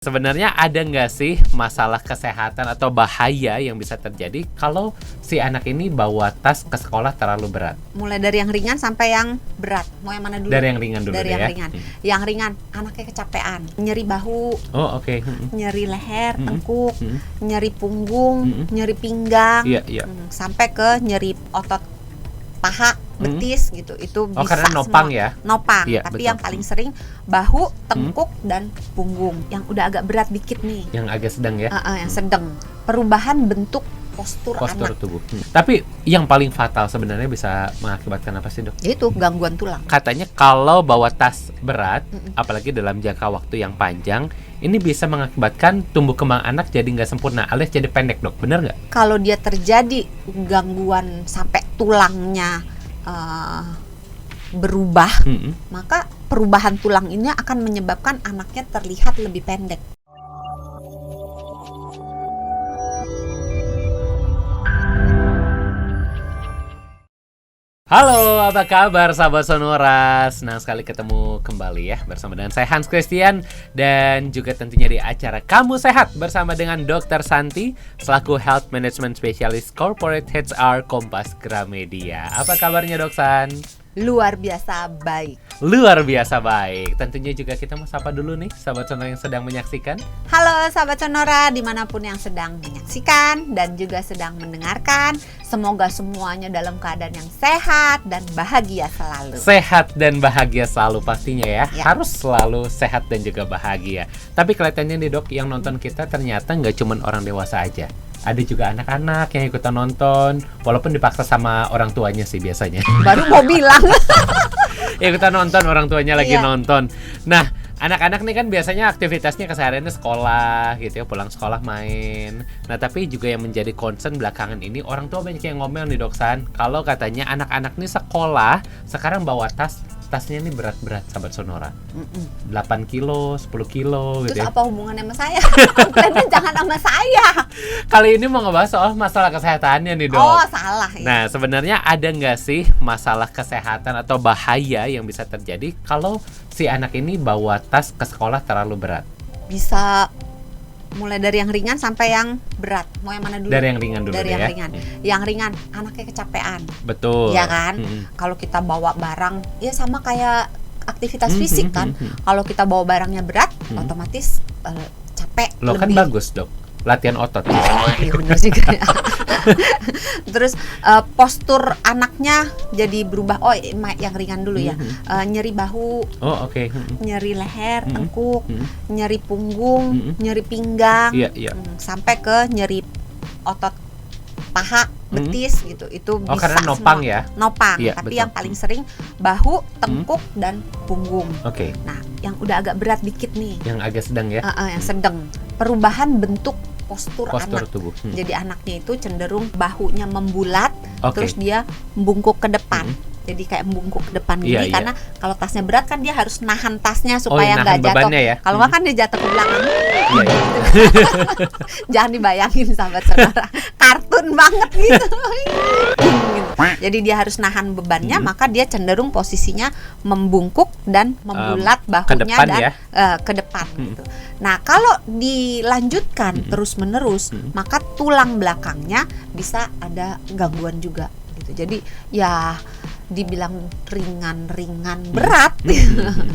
Sebenarnya ada nggak sih masalah kesehatan atau bahaya yang bisa terjadi kalau si anak ini bawa tas ke sekolah terlalu berat? Mulai dari yang ringan sampai yang berat. Mau yang mana dulu? Dari yang ringan dulu Dari deh yang ya. ringan. Yang ringan, anaknya kecapean, nyeri bahu, Oh oke. nyeri leher, Mm-mm. tengkuk, Mm-mm. nyeri punggung, Mm-mm. nyeri pinggang, Iya iya. sampai ke nyeri otot paha, betis gitu. Itu Oh bisa karena nopang semua. ya? Nopang, Iya, tapi betul. yang paling sering bahu, tengkuk, dan punggung. Yang udah agak berat dikit nih. Yang agak sedang ya? Yang sedang. Perubahan bentuk postur Postur anak. tubuh. Tapi yang paling fatal sebenarnya bisa mengakibatkan apa sih, Dok? Yaitu gangguan tulang. Katanya kalau bawa tas berat, Mm-mm. apalagi dalam jangka waktu yang panjang, ini bisa mengakibatkan tumbuh kembang anak jadi nggak sempurna, alias jadi pendek, Dok. Bener nggak? Kalau dia terjadi gangguan sampai tulangnya berubah, Mm-mm. maka perubahan tulang ini akan menyebabkan anaknya terlihat lebih pendek. Halo, apa kabar sahabat Sonora? Senang sekali ketemu kembali ya bersama dengan saya Hans Christian dan juga tentunya di acara Kamu Sehat bersama dengan Dr. Santi selaku Health Management Specialist Corporate HR Kompas Gramedia. Apa kabarnya, Dok San? Luar biasa baik. Luar biasa baik. Tentunya juga kita mau sapa dulu nih sahabat Sonora yang sedang menyaksikan. Halo sahabat Sonora dimanapun yang sedang menyaksikan dan juga sedang mendengarkan. Semoga semuanya dalam keadaan yang sehat dan bahagia selalu. Sehat dan bahagia selalu pastinya ya. Ya. Harus selalu sehat dan juga bahagia. Tapi kelihatannya nih, Dok, yang nonton kita ternyata nggak cuma orang dewasa aja. Ada juga anak-anak yang ikutan nonton, walaupun dipaksa sama orang tuanya sih biasanya. Baru mau bilang. Ikutan nonton, orang tuanya lagi Iya. nonton. Nah, anak-anak nih kan biasanya aktivitasnya kesehariannya sekolah gitu ya, pulang sekolah main. Nah, tapi juga yang menjadi concern belakangan ini, orang tua banyak yang ngomel nih, Dok San. Kalau katanya anak-anak nih sekolah, sekarang bawa tasnya nih berat-berat, sahabat Sonora. 8 kilo, 10 kilo gitu Terus ya. apa hubungannya sama saya? Komplainnya jangan sama saya. Kali ini mau ngebahas soal masalah kesehatannya nih, Dok. Oh, salah ya. Nah, sebenarnya ada nggak sih masalah kesehatan atau bahaya yang bisa terjadi kalau si anak ini bawa tas ke sekolah terlalu berat? Bisa mulai dari yang ringan sampai yang berat. Mau yang mana dulu? Dari yang ringan dulu Dari deh yang ya. ringan. Yang ringan, anaknya kecapean. Betul. Iya kan? Mm-mm. Kalau kita bawa barang, ya sama kayak aktivitas Mhm, fisik kan. mhm. Kalau kita bawa barangnya berat, otomatis capek. Loh kan lebih. bagus, Dok. Latihan otot. Iya benar juga ya. Terus postur anaknya jadi berubah. Oh, yang ringan dulu ya. Nyeri bahu, Oh, oke. nyeri leher, Mhm. tengkuk, Mhm. nyeri punggung, Mhm. nyeri pinggang, Iya, iya. sampai ke nyeri otot paha, betis gitu. Itu Oh, bisa karena nopang semua. ya. Nopang, Iya, tapi betul. yang paling sering bahu, tengkuk, dan punggung. Oke, Nah, yang udah agak berat dikit nih, yang agak sedang ya. yang sedang. Perubahan bentuk postur Postur anak. tubuh. Jadi anaknya itu cenderung bahunya membulat, Oke. terus dia membungkuk ke depan. Mhm. Jadi kayak membungkuk ke depan Iya, gini iya. karena kalau tasnya berat kan dia harus nahan tasnya Oh, supaya nahan nggak jatuh. bebannya ya. Kalau nggak kan dia jatuh ke belakang. Iya, iya. Jangan dibayangin sahabat saudara, kartun banget gitu. Gitu. Jadi dia harus nahan bebannya, maka dia cenderung posisinya membungkuk dan membulat ke bahunya depan dan ya. ke depan gitu. Nah, kalau dilanjutkan terus-menerus, maka tulang belakangnya bisa ada gangguan juga gitu. Jadi ya dibilang ringan-ringan berat.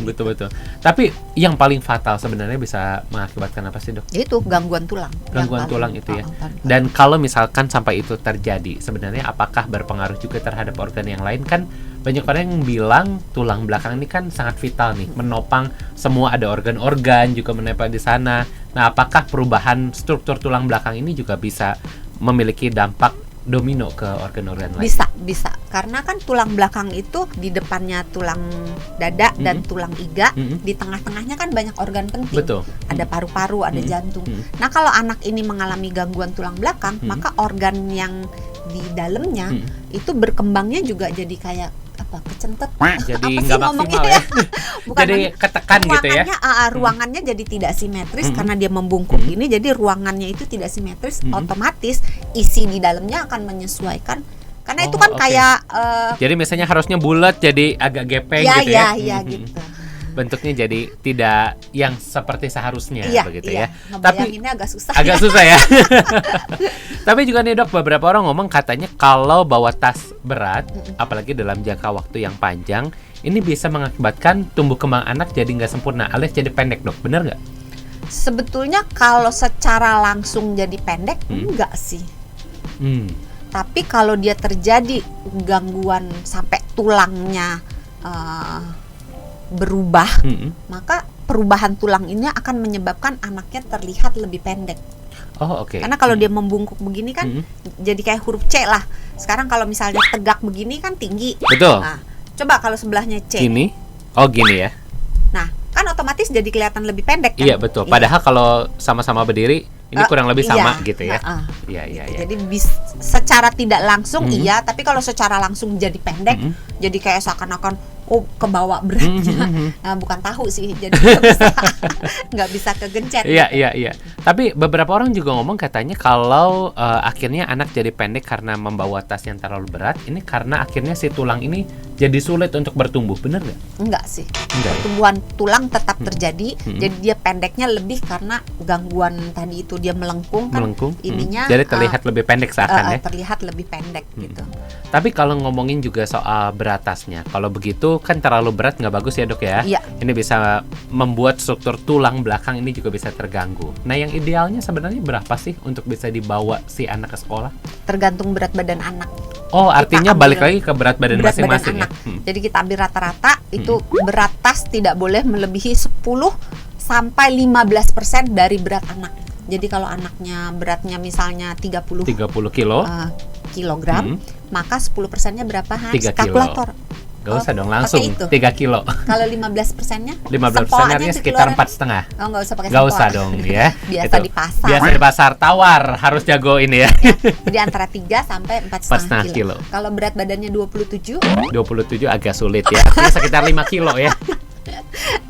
Betul-betul. Tapi yang paling fatal sebenarnya bisa mengakibatkan apa sih, Dok? Itu gangguan tulang. Gangguan Yang tulang paling- itu ya. paling- Dan kalau misalkan sampai itu terjadi, sebenarnya apakah berpengaruh juga terhadap organ yang lain? Kan banyak orang yang bilang tulang belakang ini kan sangat vital nih, menopang semua, ada organ-organ juga menempel di sana. Nah, apakah perubahan struktur tulang belakang ini juga bisa memiliki dampak domino ke organ-organ lain? Bisa. Karena kan tulang belakang itu di depannya tulang dada dan tulang iga, di tengah-tengahnya kan banyak organ penting. Betul. Ada paru-paru, ada jantung. Mhm. Nah, kalau anak ini mengalami gangguan tulang belakang, maka organ yang di dalamnya itu berkembangnya juga jadi kayak kecentet. Jadi Apa sih nggak ngomongnya maksimal ya? ya. Jadi ketekan gitu ya. Ruangannya jadi tidak simetris karena dia membungkuk ini, jadi ruangannya itu tidak simetris, otomatis isi di dalamnya akan menyesuaikan. Karena itu kan oke. kayak Jadi misalnya harusnya bulat jadi agak gepeng gitu ya. ya gitu. bentuknya jadi tidak yang seperti seharusnya begitu ya. Tapi ngebayanginnya agak susah. Agak susah ya. Tapi juga nih dok, beberapa orang ngomong katanya kalau bawa tas berat, apalagi dalam jangka waktu yang panjang, ini bisa mengakibatkan tumbuh kembang anak jadi nggak sempurna, alias jadi pendek dok, benar nggak? Sebetulnya kalau secara langsung jadi pendek, enggak sih. Tapi kalau dia terjadi gangguan sampai tulangnya berubah, maka perubahan tulang ini akan menyebabkan anaknya terlihat lebih pendek. Oh, oke. Karena kalau dia membungkuk begini kan jadi kayak huruf C lah. Sekarang kalau misalnya tegak begini kan tinggi. Betul. Nah, coba kalau sebelahnya C. Gini. Oh, gini ya. Nah, kan otomatis jadi kelihatan lebih pendek kan? Iya, betul. Padahal kalau sama-sama berdiri ini kurang lebih sama gitu ya. Iya. Jadi secara tidak langsung iya, tapi kalau secara langsung jadi pendek, jadi kayak seakan-akan kebawa beratnya. Nah, bukan tahu sih, jadi nggak bisa kegencet. Iya. Tapi beberapa orang juga ngomong katanya kalau akhirnya anak jadi pendek karena membawa tas yang terlalu berat, ini karena akhirnya si tulang ini jadi sulit untuk bertumbuh, benar nggak? Enggak sih. Enggak. Pertumbuhan tulang tetap terjadi, jadi dia pendeknya lebih karena gangguan tadi itu dia melengkung kan, ininya. Jadi terlihat lebih pendek seakan ya. Terlihat lebih pendek gitu. Tapi kalau ngomongin juga soal berat tasnya, kalau begitu kan terlalu berat nggak bagus ya dok ya. Iya. Ini bisa membuat struktur tulang belakang ini juga bisa terganggu. Nah yang idealnya sebenarnya berapa sih untuk bisa dibawa si anak ke sekolah? Tergantung berat badan anak. Oh, artinya balik lagi ke berat badan masing-masing ya? Jadi kita ambil rata-rata itu berat tas tidak boleh melebihi 10 sampai 15% dari berat anak. Jadi kalau anaknya beratnya misalnya 30 kilo kilogram, maka 10%-nya berapa? 3 kalkulator. Gak usah dong, langsung 3 kilo. Kalau 15%-nya? 15%-nya sekitar 4,5. Oh, nggak usah pakai sempoa. Gak usah dong ya. Biasa di pasar. Biasa di pasar, tawar, harus jago ini ya. Jadi antara 3 sampai 4,5 kilo. Kalau berat badannya 27 agak sulit ya. Artinya sekitar 5 kilo ya.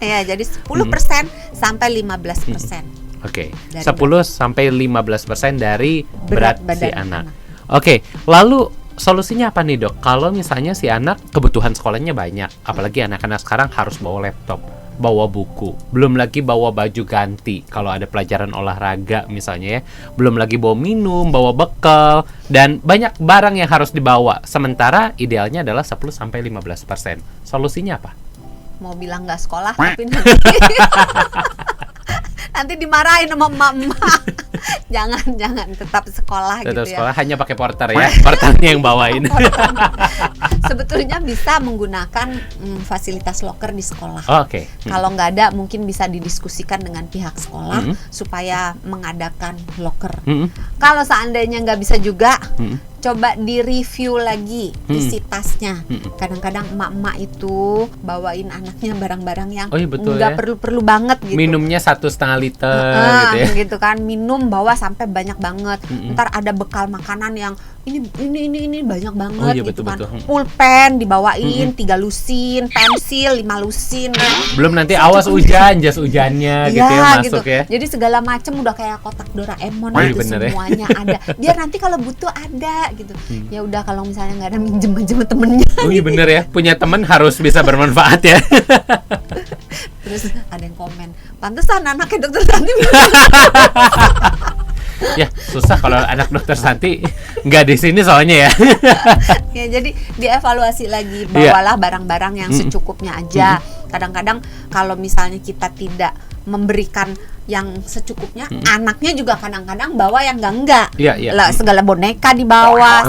Ya, jadi 10% sampai 15%. Oke. 10 sampai 15% dari berat si anak. Oke, lalu solusinya apa nih dok? Kalau misalnya si anak kebutuhan sekolahnya banyak, apalagi anak-anak sekarang harus bawa laptop, bawa buku, belum lagi bawa baju ganti kalau ada pelajaran olahraga misalnya ya, belum lagi bawa minum, bawa bekal, dan banyak barang yang harus dibawa. Sementara idealnya adalah 10-15%. Solusinya apa? Mau bilang nggak sekolah tapi nanti dimarahin sama emak-emak. Jangan tetap sekolah tetap gitu sekolah, hanya pakai porter ya. Porternya yang bawain. Sebetulnya bisa menggunakan fasilitas locker di sekolah. Oke. Kalau nggak ada mungkin bisa didiskusikan dengan pihak sekolah supaya mengadakan locker. Kalau seandainya nggak bisa juga, coba di-review lagi isi tasnya. Kadang-kadang emak-emak itu bawain anaknya barang-barang yang nggak perlu-perlu banget gitu. Minumnya 1,5 liter gitu ya. Gitu kan, minum bawa sampai banyak banget. Ntar ada bekal makanan yang ini banyak banget gitu kan. Pulpen dibawain 3 lusin, pensil 5 lusin. Belum nanti awas hujan, jas hujannya gitu ya masuk ya. Jadi segala macam udah kayak kotak Doraemon gitu, semuanya ada. Biar nanti kalau butuh ada gitu. Ya udah kalau misalnya nggak ada, minjem sama temennya. Oh iya bener ya, punya temen harus bisa bermanfaat ya. Terus ada yang komen, pantesan anaknya dokter Santi. Ya susah kalau anak dokter Santi nggak di sini soalnya ya. Ya jadi dievaluasi lagi, bawalah barang-barang yang secukupnya aja. Kadang-kadang kalau misalnya kita tidak memberikan yang secukupnya, anaknya juga kadang-kadang bawa yang enggak. Segala boneka dibawa,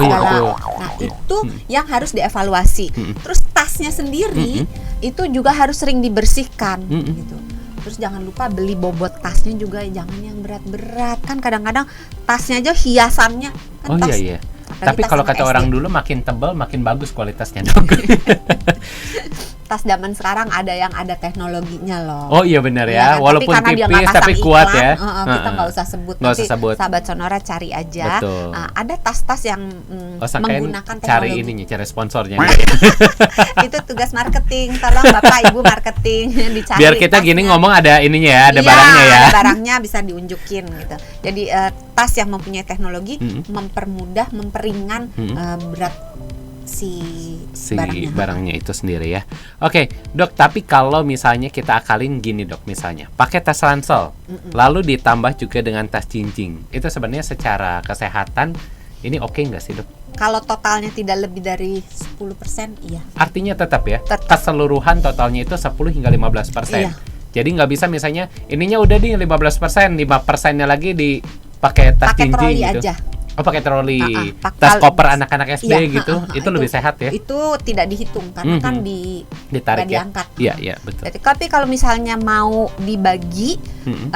Nah itu yang harus dievaluasi. Terus tasnya sendiri itu juga harus sering dibersihkan gitu. Terus jangan lupa beli bobot tasnya juga, jangan yang berat-berat. Kan kadang-kadang tasnya aja hiasannya kan Iya. Tapi kalau kata orang dulu makin tebal makin bagus kualitasnya dong. Tas zaman sekarang ada yang ada teknologinya loh. Oh iya benar ya, walaupun tipis tapi kuat ya. Kita nggak usah sebut. Nanti sahabat Sonora cari aja. Ada tas-tas yang menggunakan teknologi. Cari sponsornya. Itu tugas marketing. Tolong Bapak Ibu marketing dicari. Biar kita tasnya. Gini ngomong ada ininya ya, ada barangnya ya. Ada barangnya bisa diunjukin gitu. Jadi tas yang mempunyai teknologi mempermudah, memperingan berat si barangnya itu sendiri ya. Oke, Dok, tapi kalau misalnya kita akalin gini, Dok, misalnya pakai tas ransel, lalu ditambah juga dengan tas jinjing, itu sebenarnya secara kesehatan ini oke nggak sih, Dok? Kalau totalnya tidak lebih dari 10%, iya. Artinya tetap ya, Tetap. keseluruhan totalnya itu 10 hingga 15%. Iya. Jadi nggak bisa misalnya ininya udah di 15%, 5%-nya lagi dipakai tas Pakai jinjing troli gitu. aja. Oh, pakai troli, Pakai- tas koper anak-anak SD Iya, gitu, itu lebih sehat ya? Itu tidak dihitung karena kan Ditarik nggak ya? diangkat. Iya, iya, betul. Jadi, tapi kalau misalnya mau dibagi, Mm-mm.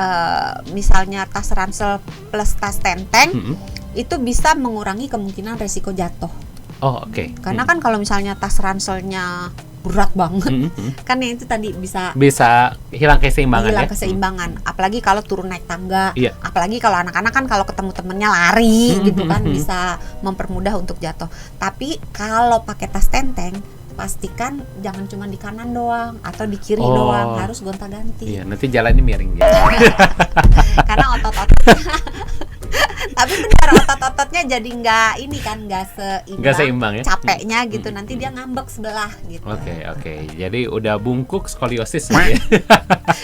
misalnya tas ransel plus tas tenteng, Mm-mm. itu bisa mengurangi kemungkinan resiko jatuh. Oh, oke. Karena kan kalau misalnya tas ranselnya berat banget, kan yang itu tadi bisa Bisa hilang keseimbangan hilang ya? keseimbangan. Apalagi kalau turun naik tangga, Iya. apalagi kalau anak-anak kan kalau ketemu temennya lari gitu kan bisa mempermudah untuk jatuh. Tapi kalau pakai tas tenteng, pastikan jangan cuma di kanan doang atau di kiri Oh. doang, harus gonta-ganti. Iya, nanti jalannya miring gitu. Karena otot-ototnya tapi benar otot-ototnya jadi nggak seimbang ya? capeknya gitu, nanti dia ngambek sebelah gitu. Oke. Jadi udah bungkuk skoliosis gitu ya.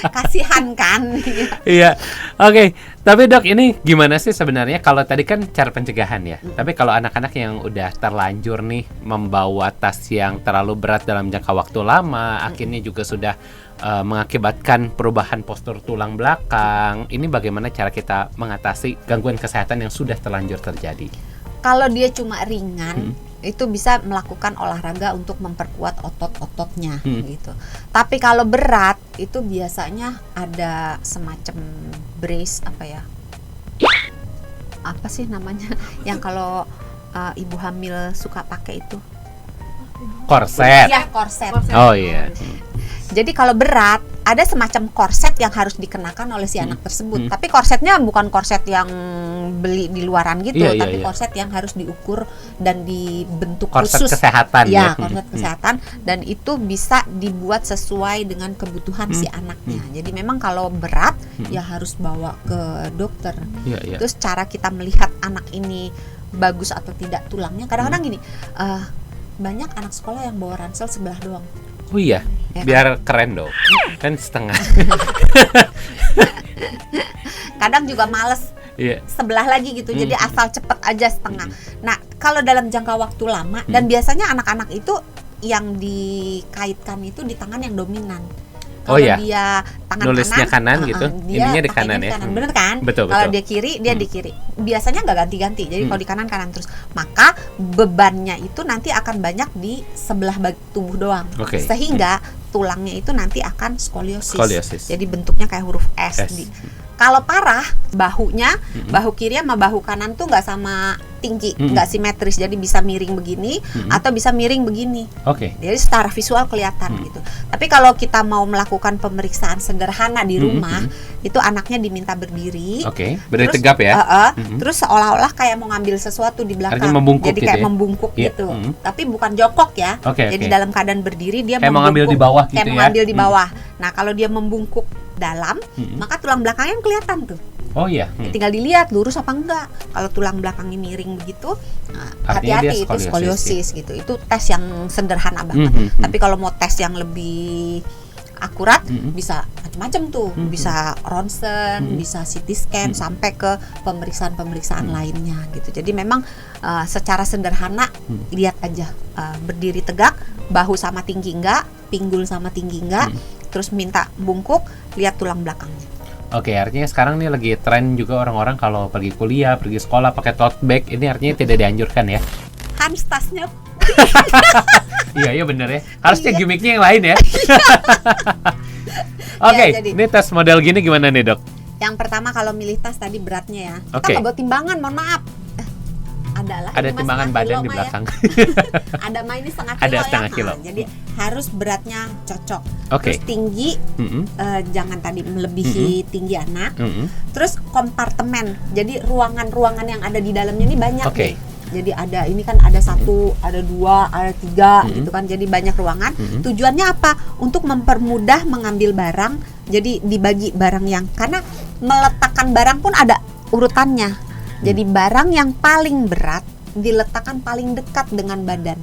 Kasihan kan. Iya. Oke. Tapi Dok, ini gimana sih sebenarnya kalau tadi kan cara pencegahan ya. Tapi kalau anak-anak yang udah terlanjur nih membawa tas yang terlalu berat dalam jangka waktu lama, akhirnya juga sudah mengakibatkan perubahan postur tulang belakang. Ini bagaimana cara kita mengatasi gangguan kesehatan yang sudah terlanjur terjadi? Kalau dia cuma ringan, itu bisa melakukan olahraga untuk memperkuat otot-ototnya gitu. Tapi kalau berat, itu biasanya ada semacam brace apa sih namanya? Yang kalau ibu hamil suka pakai itu. Korset. Ya, korset. Oh iya. Jadi kalau berat, ada semacam korset yang harus dikenakan oleh si anak tersebut. Tapi korsetnya bukan korset yang beli di luaran gitu, Iya, tapi iya. korset yang harus diukur dan dibentuk Korset khusus. kesehatan ya. Korset kesehatan, dan itu bisa dibuat sesuai dengan kebutuhan si anaknya. Jadi memang kalau berat ya harus bawa ke dokter. Iya. Terus cara kita melihat anak ini bagus atau tidak tulangnya, kadang-kadang gini, banyak anak sekolah yang bawa ransel sebelah doang. Oh iya, Ya. biar keren dong. Kan setengah. Kadang juga males Iya. sebelah lagi gitu, jadi asal cepet aja setengah. Nah, kalau dalam jangka waktu lama, dan biasanya anak-anak itu yang dikaitkan itu di tangan yang dominan. Kalau iya. dia tangan Nulisnya kanan gitu, dia ininya di pakainya kanan ya. bener kan? Betul, Kalau betul. dia kiri, dia di kiri. Biasanya nggak ganti-ganti. Jadi kalau di kanan terus, maka bebannya itu nanti akan banyak di sebelah tubuh doang. Oke. Sehingga tulangnya itu nanti akan skoliosis. Skoliosis. Jadi bentuknya kayak huruf S. S. Kalau parah, bahunya, bahu kiri sama bahu kanan tuh nggak sama tinggi, nggak simetris. Jadi bisa miring begini atau bisa miring begini. Oke. Jadi secara visual kelihatan gitu. Tapi kalau kita mau melakukan pemeriksaan sederhana di rumah, itu anaknya diminta berdiri. Oke, berdiri Terus, tegap ya. Terus seolah-olah kayak mau ngambil sesuatu di belakang. Artinya membungkuk jadi gitu kayak ya? membungkuk Iya. gitu. Tapi bukan jongkok ya. Oke, Jadi oke. dalam keadaan berdiri dia Kayak mau ngambil di bawah gitu kayak ya? mengambil di bawah. Nah, kalau dia membungkuk dalam, maka tulang belakangnya kan kelihatan tuh. Oh iya. Tinggal dilihat lurus apa enggak. Kalau tulang belakangnya miring begitu, Artinya dia hati-hati itu skoliosis, skoliosis gitu. Itu tes yang sederhana banget. Tapi kalau mau tes yang lebih akurat, bisa macam-macam tuh. Bisa ronsen, bisa CT scan, sampai ke pemeriksaan-pemeriksaan lainnya gitu. Jadi memang secara sederhana lihat aja, berdiri tegak, bahu sama tinggi enggak, pinggul sama tinggi enggak, terus minta bungkuk, lihat tulang belakangnya. Oke, artinya sekarang nih lagi tren juga orang-orang kalau pergi kuliah, pergi sekolah pakai tote bag. Ini artinya tidak dianjurkan ya. Hans tasnya Iya bener ya. Harusnya Iya. gimmicknya yang lain ya. Oke, Ya, jadi- ini tes model gini gimana nih dok? yang pertama kalau milih tas tadi beratnya ya. Kita Oke. nggak bawa timbangan, mohon maaf. Adalah Ada ini mah timbangan setengah badan kilo di mah ya. belakang. Ada mah ini setengah kilo Ada ya. setengah Nah, kilo. jadi harus beratnya cocok. Oke. Terus tinggi, jangan tadi melebihi tinggi anak. Terus kompartemen. Jadi ruangan-ruangan yang ada di dalamnya ini banyak Oke. nih. Jadi ada ini kan ada 1, ada 2, ada 3 gitu kan. Jadi banyak ruangan. Tujuannya apa? Untuk mempermudah mengambil barang. Jadi dibagi barang yang, karena meletakkan barang pun ada urutannya. Jadi barang yang paling berat diletakkan paling dekat dengan badan.